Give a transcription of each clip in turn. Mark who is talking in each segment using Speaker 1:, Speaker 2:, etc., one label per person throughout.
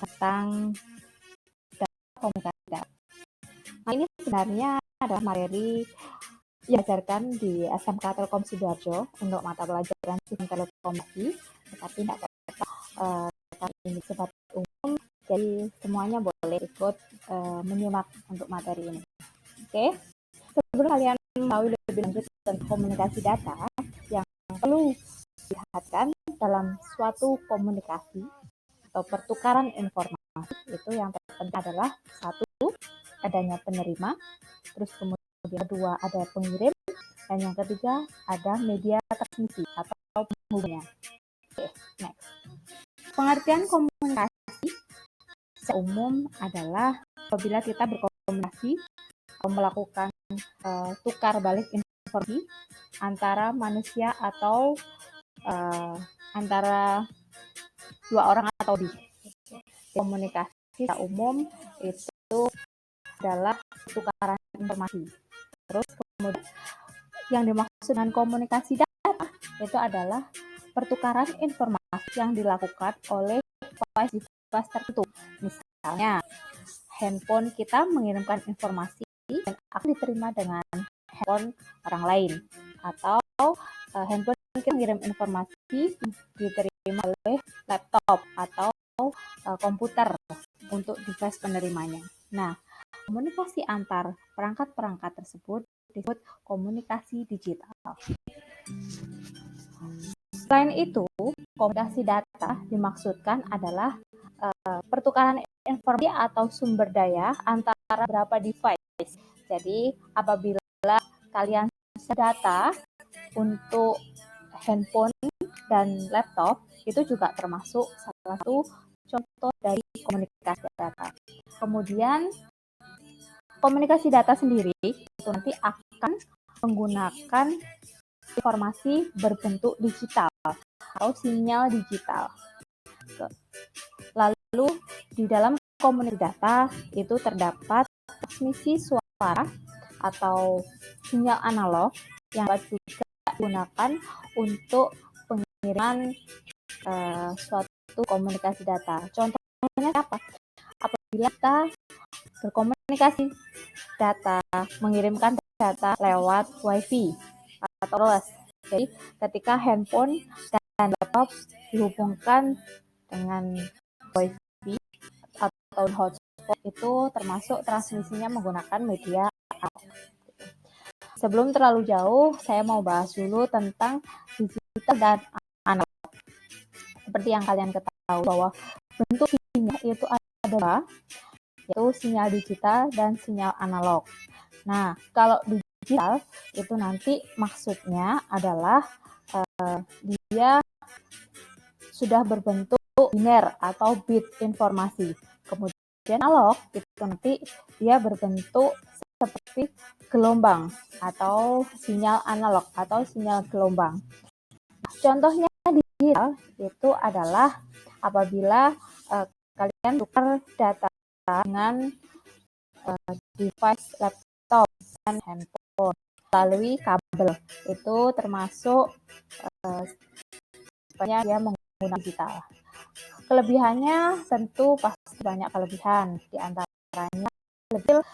Speaker 1: tentang komunikasi data. Nah, ini sebenarnya adalah materi yang diajarkan di SMK Telkom Sidoarjo untuk mata pelajaran sistem telekomunikasi, tetapi tidak apa-apa, ini sifat umum, jadi semuanya boleh ikut menyimak untuk materi ini. Oke, sebelum kalian mengetahui lebih lanjut tentang komunikasi data, yang perlu dilihatkan dalam suatu komunikasi atau pertukaran informasi itu yang terpenting adalah satu, adanya penerima, terus kemudian kedua ada pengirim, dan yang ketiga ada media transmisi atau penghubungnya. Oke, next. Pengertian komunikasi secara umum adalah apabila kita berkomunikasi atau melakukan tukar balik informasi antara manusia atau antara dua orang atau lebih. Komunikasi secara umum itu adalah tukaran informasi. Terus kemudian yang dimaksud dengan komunikasi data itu adalah pertukaran informasi yang dilakukan oleh device tertentu. Misalnya, handphone kita mengirimkan informasi dan akan diterima dengan handphone orang lain, atau handphone kita mengirim informasi diterima oleh laptop atau komputer untuk device penerimanya. Nah, komunikasi antar perangkat-perangkat tersebut disebut komunikasi digital. Selain itu, komunikasi data dimaksudkan adalah pertukaran informasi atau sumber daya antara beberapa device. Jadi, apabila kalian data untuk handphone dan laptop, itu juga termasuk salah satu contoh dari komunikasi data. Kemudian, komunikasi data sendiri itu nanti akan menggunakan informasi berbentuk digital atau sinyal digital. Lalu di dalam komunikasi data itu terdapat transmisi suara atau sinyal analog yang juga digunakan untuk pengiriman suatu komunikasi data. Contohnya apa? Apabila kita berkomunikasi data, mengirimkan data lewat WiFi atau wireless. Jadi ketika handphone dan laptop dihubungkan dengan WiFi atau hotspot itu termasuk transmisinya menggunakan media analog. Sebelum terlalu jauh, saya mau bahas dulu tentang digital dan analog. Seperti yang kalian ketahui bahwa bentuk sinyal itu ada, yaitu sinyal digital dan sinyal analog. Nah, kalau digital itu nanti maksudnya adalah dia sudah berbentuk biner atau bit informasi. Kemudian analog itu nanti dia berbentuk seperti gelombang atau sinyal analog atau sinyal gelombang. Contohnya digital itu adalah apabila kalian tukar data dengan device laptop dan handphone melalui kabel, itu termasuk dia menggunakan digital. Kelebihannya tentu pasti banyak kelebihan, di antaranya lebih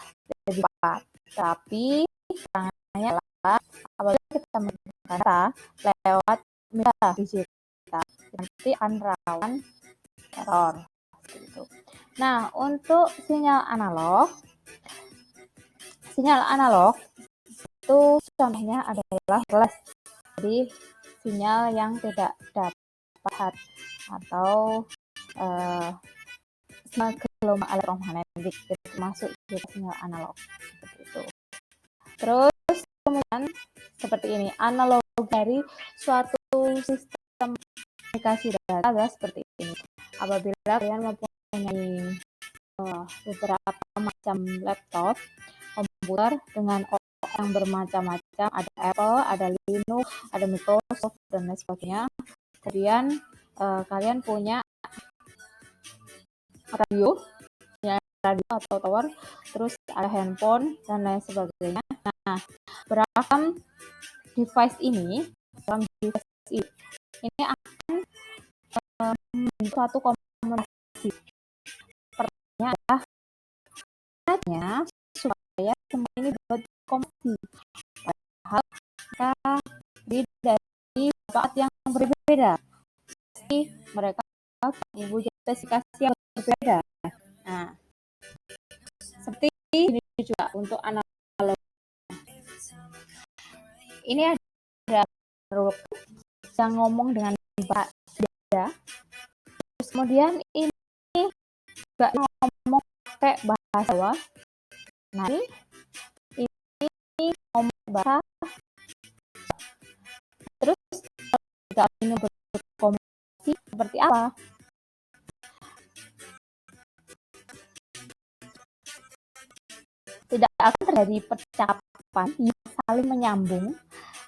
Speaker 1: cepat, tapi kekurangannya adalah apabila kita menggunakan data lewat media digital nanti akan rawan error. Nah, untuk sinyal analog itu contohnya adalah flash, jadi sinyal yang tidak dapat atau sinyal gelombang elektromagnetik termasuk juga sinyal analog seperti itu. Terus kemudian seperti ini, analog dari suatu sistem komunikasi data adalah seperti ini. Apabila kalian mempunyai beberapa macam laptop, komputer dengan yang bermacam-macam, ada Apple, ada Linux, ada Microsoft dan lain sebagainya. Kemudian kalian punya radio atau tower, terus ada handphone dan lain sebagainya. Nah, beragam device ini akan membentuk suatu komunikasi adalah supaya semua ini berkomunikasi. Padahal mereka dari bakat yang berbeda. Jadi mereka mempunyai spesifikasi yang berbeda. Nah, seperti ini juga untuk analog. Ini ada yang ngomong dengan beda. Terus kemudian ini juga ngomong pakai bahasa Jawa. Nah, ini ngomong bahasa. Terus kalau ini berkomunikasi seperti apa? Tidak akan terjadi percakapan yang saling menyambung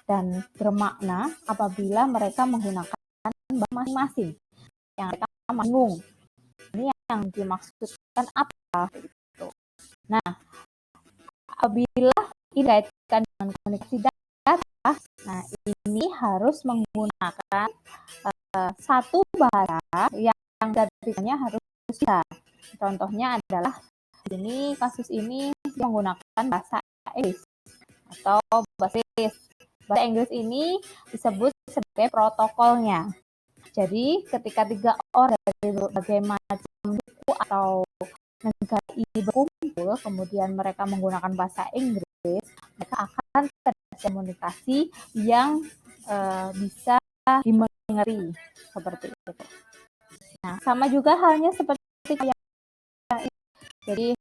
Speaker 1: dan bermakna apabila mereka menggunakan bahasa masing-masing yang mereka bingung. Ini yang dimaksudkan apa? Gitu. Nah, apabila dikaitkan dengan komunikasi data, nah ini harus menggunakan satu bahasa yang database-nya harus bisa. Contohnya adalah ini kasus ini menggunakan bahasa Inggris atau bahasa Inggris. Bahasa Inggris ini disebut sebagai protokolnya. Jadi ketika 3 orang dari berbagai macam suku atau negara ini berkumpul, kemudian mereka menggunakan bahasa Inggris, mereka akan terkomunikasi yang bisa dimengerti seperti itu. Nah, sama juga halnya seperti yang jadi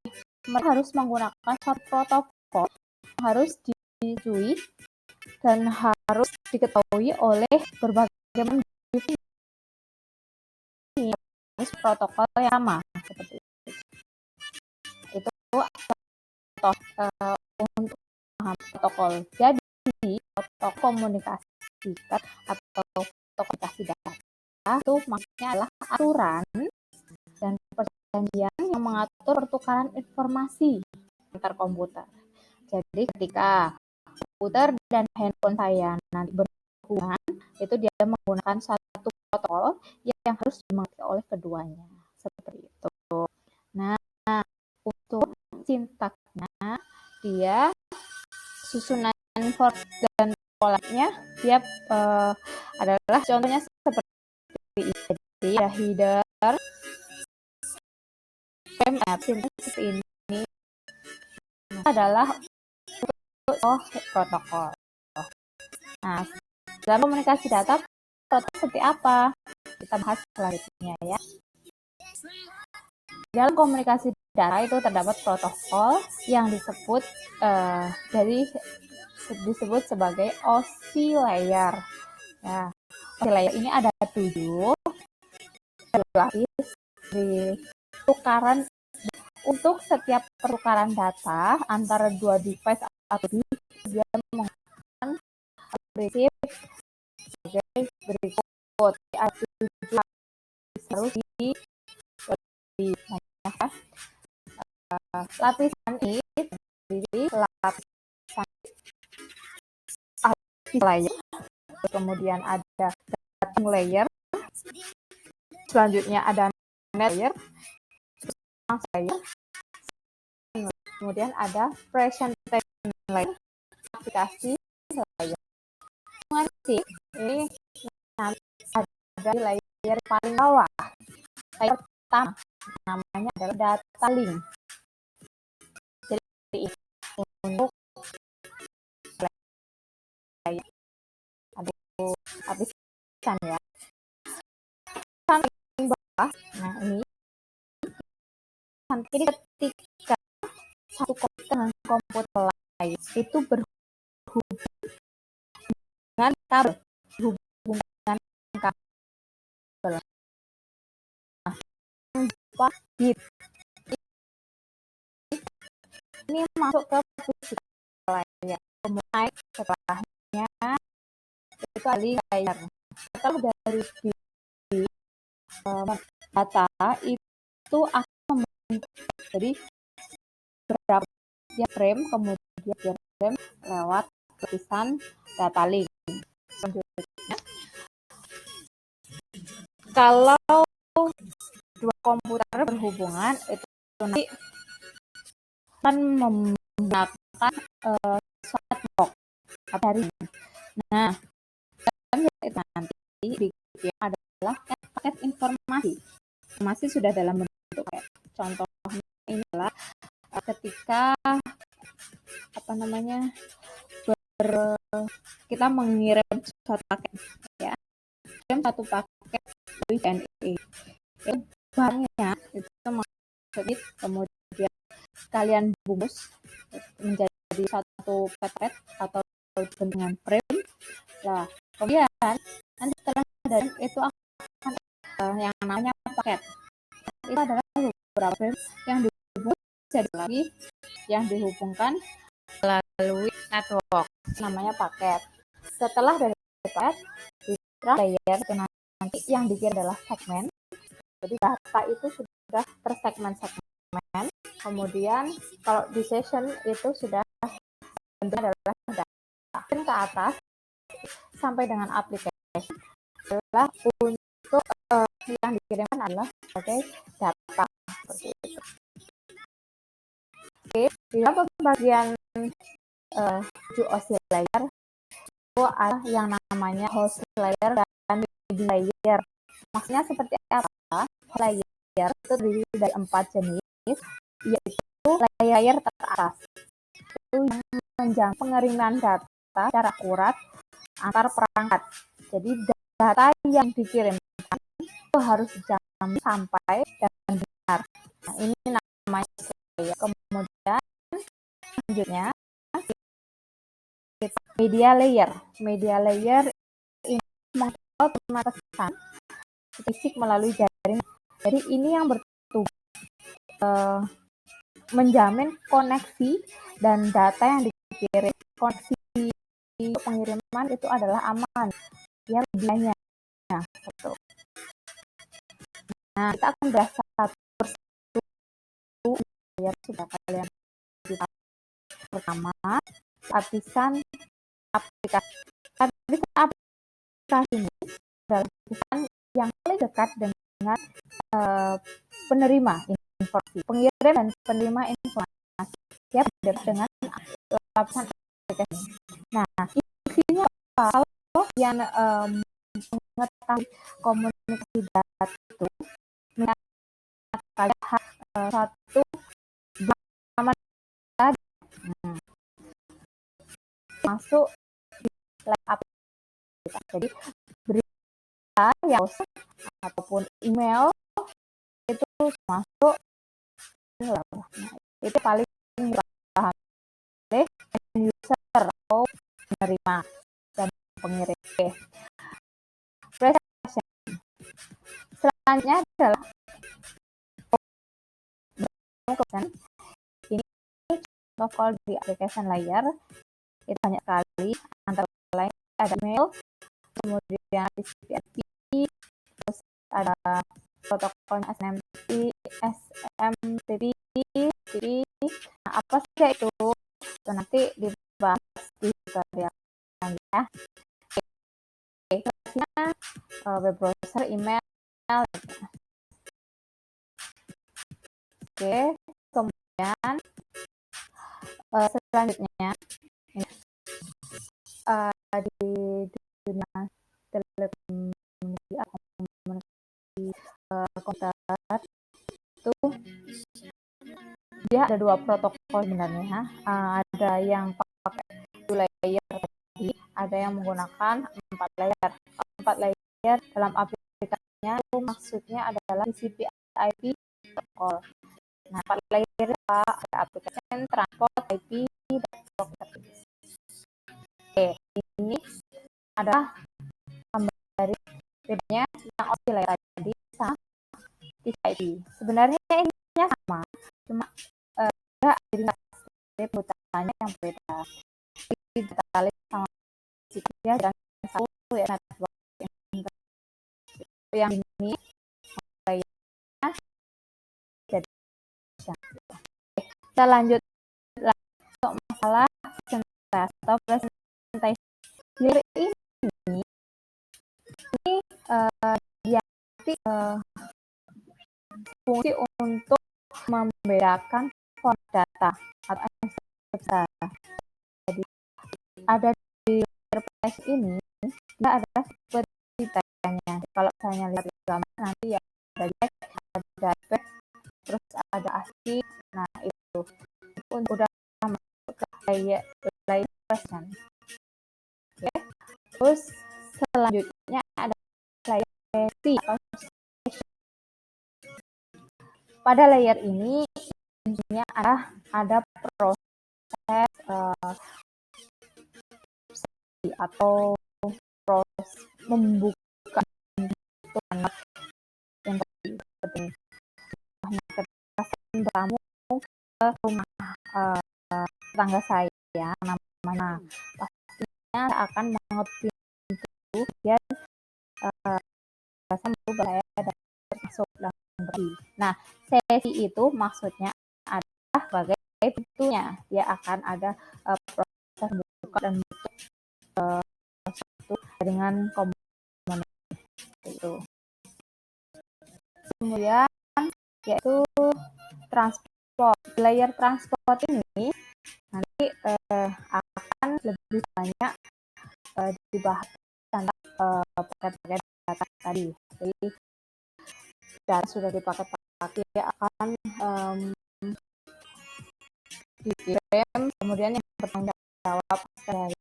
Speaker 1: mereka harus menggunakan satu protokol yang harus disetujui dan harus diketahui oleh berbagai macam protokol yang sama seperti itu. Itu contoh untuk protokol. Jadi protokol komunikasi atau komunikasi data itu maksudnya adalah aturan dan perjanjian yang mengatur pertukaran informasi antar komputer. Jadi ketika komputer dan handphone saya nanti berhubungan, itu dia menggunakan satu protokol yang harus dimengerti oleh keduanya. Seperti itu. Nah, untuk sintaksnya, dia susunan for dan polanya dia adalah contohnya seperti ini. Jadi ada header, seperti ini adalah protokol. Nah, dalam komunikasi data, protokol seperti apa? Kita bahas selanjutnya ya. Dalam komunikasi data itu terdapat protokol yang disebut disebut sebagai OSI layer. Ya, OSI layer ini ada 7 lapis di tukaran untuk setiap pertukaran data antara dua device atau dia menggunakan prinsip sebagai berikut. Harus di lapisan ini lapisan layer, kemudian ada dating layer, selanjutnya ada net layer, kemudian ada presentation layer, aplikasi layer. Ini ada di layer paling bawah. Layer pertama namanya adalah data link. Jadi untuk layer aplikasi ya. Paling bawah, nah ini ketika satu komputer dengan komputer lain itu berhubungan dengan kabel, berhubungan dengan kabel. Nah, bit ini masuk ke physical layer. Kemudian setelahnya itu kali layer. Kalau dari data itu akan membentuk jadi berapa dia frame, kemudian dia frame lewat lapisan data link. Selanjutnya, kalau dua komputer berhubungan itu nanti akan menggunakan box hari. Nah, nanti bikin adalah paket informasi. Informasi sudah dalam bentuk paket. Contohnya ini adalah ketika kita mengirim suatu paket, ya, kirim satu paket dari TNI. Itu banyak itu maksudnya kemudian kalian bungkus menjadi satu paket atau dengan frame. Nah, kemudian nanti setelah dari itu akan yang namanya paket. Itu adalah beberapa frame yang dihubungkan jadi lagi yang dihubungkan melalui network namanya paket. Setelah dari paket di layer itu nanti yang dikirim adalah segmen. Jadi data itu sudah tersegmen-segmen. Kemudian kalau di session itu sudah bentuknya adalah data ke atas sampai dengan aplikasi adalah untuk yang dikirimkan adalah sebagai data seperti itu. Oke, di dalam pembagian OSI layer itu ada yang namanya host layer dan media layer. Maksudnya seperti apa? Layer itu terdiri dari 4 jenis, yaitu layer teratas itu yang menjangkau pengiriman data secara akurat antar perangkat. Jadi data yang dikirimkan itu harus dijamin sampai dan benar. Nah, ini namanya layer. Kemudian selanjutnya media layer. Media layer ini mengawal pesan fisik melalui jaringan. Jadi ini yang bertugas menjamin koneksi dan data yang dikirim, koneksi pengiriman itu adalah aman ya medianya. Gitu. Nah, kita akan bahas satu persatu ya sudah kalian lihat. Pertama, lapisan aplikasi. Lapisan aplikasi ini adalah lapisan yang paling dekat dengan penerima informasi, pengirim dan penerima informasi ya dengan lapisan aplikasi. Nah, isinya apa? Kalau yang mengetahui komunikasi data itu satu nama masuk di aplikasi. Jadi berita yang ataupun email itu masuk itu paling paham oleh user atau penerima dan pengirim. Selanjutnya adalah ini contoh call di application layer itu banyak sekali, antara lain ada email, kemudian TCP/IP, terus ada protokol SMTP, TV. Nah, apa saja itu nanti dibahas di tutorial selanjutnya. Web browser, email. Oke, kemudian selanjutnya di dunia telekomunikasi komputer itu dia ada 2 protokol sebenarnya. Ada yang pakai 2 layer tadi, ada yang menggunakan 4 layer. 4 layer dalam aplikasinya itu maksudnya adalah TCP/IP protokol. Nah, 4 layer ada aplikasi transport IP dan service. Oke, ini adalah gambar dari bedanya yang OSI layer tadi sama TCP/IP. Sebenarnya ini sama, cuma ada putarannya yang beda. Data sama dia dan satu ya network yang ini layarnya jadi kita lanjut untuk masalah presentasi atau presentasi ini dia fungsi untuk membedakan format data atau besar. Jadi ada di RPS ini dia ada seperti tanya. Kalau saya lihat gambar nanti ya ada teks, terus ada ASCII. Nah itu udah masuk ke layer kan. Oke. Terus selanjutnya ada layer sesi atau pada layer ini intinya ada proses atau proses membuka anak yang penting. Ketika bertamu ke rumah tetangga saya namanya, pastinya akan mengerti pintu dan saya dapat masuk dan berdiri. Nah, sesi itu maksudnya adalah sebagai pintunya, dia akan ada proses buka dan tutup satu jaringan komunikasi itu. Kemudian yaitu transport. Layer transport ini nanti akan lebih banyak dibahas tentang paket-paket data tadi. Jadi data sudah dipakai akan dikirim, kemudian yang bertanggung jawab dari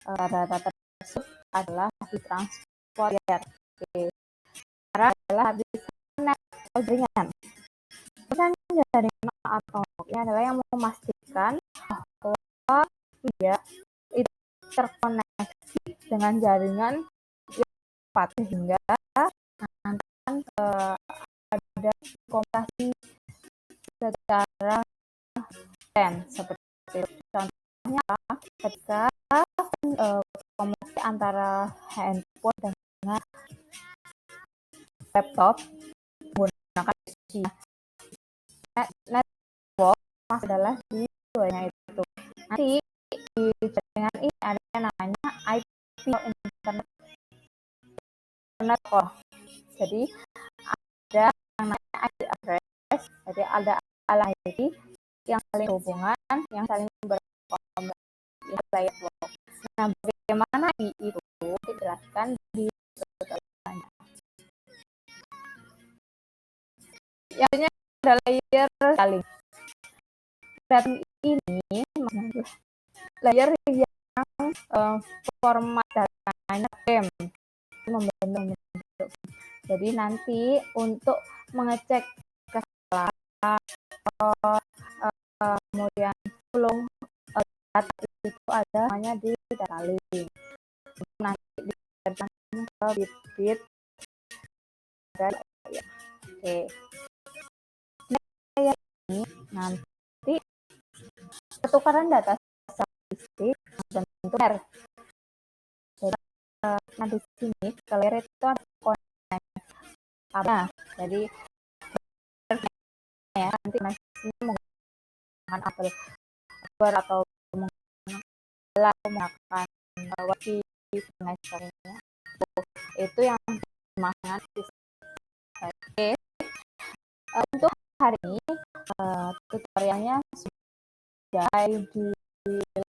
Speaker 1: data tersebut adalah transport. Cara adalah habis jaringan. Pesan jaringan atau ini adalah yang memastikan bahwa dia itu terkoneksi dengan jaringan yang tepat sehingga ada komunikasi secara seperti itu. Contohnya ketika komunikasi antara handphone dengan laptop menggunakan network adalah di duanya itu. Nanti di jaringan ini ada yang namanya IP internet core. Jadi ada yang namanya IP address, jadi ada IP yang saling hubungan, yang saling berkomunikasi. Nah, bagaimana itu dijelaskan di tutorialnya. Yang ada layer saling. Dan ini layer yang format datanya frame membentuk. Jadi nanti untuk mengecek kesalahan kemudian belum data itu ada namanya di data link. Nanti dikerjakan ke bit-bit. Oke. Nah, ini nanti pertukaran data statistik bentuk R. Nah di sini layer itu ada koneksi. Jadi ya nanti masih menggunakan apel atau menggunakan wifi connectionnya itu yang dimaksudkan. Oke, untuk hari ini tutorialnya sudah di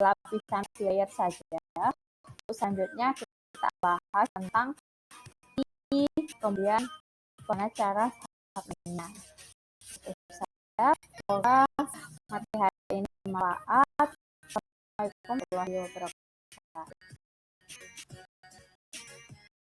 Speaker 1: lapisan layer saja. Selanjutnya kita bahas tentang kemudian bagaimana cara submitnya. Saya semoga materi hari ini bermanfaat. Assalamualaikum warahmatullahi wabarakatuh.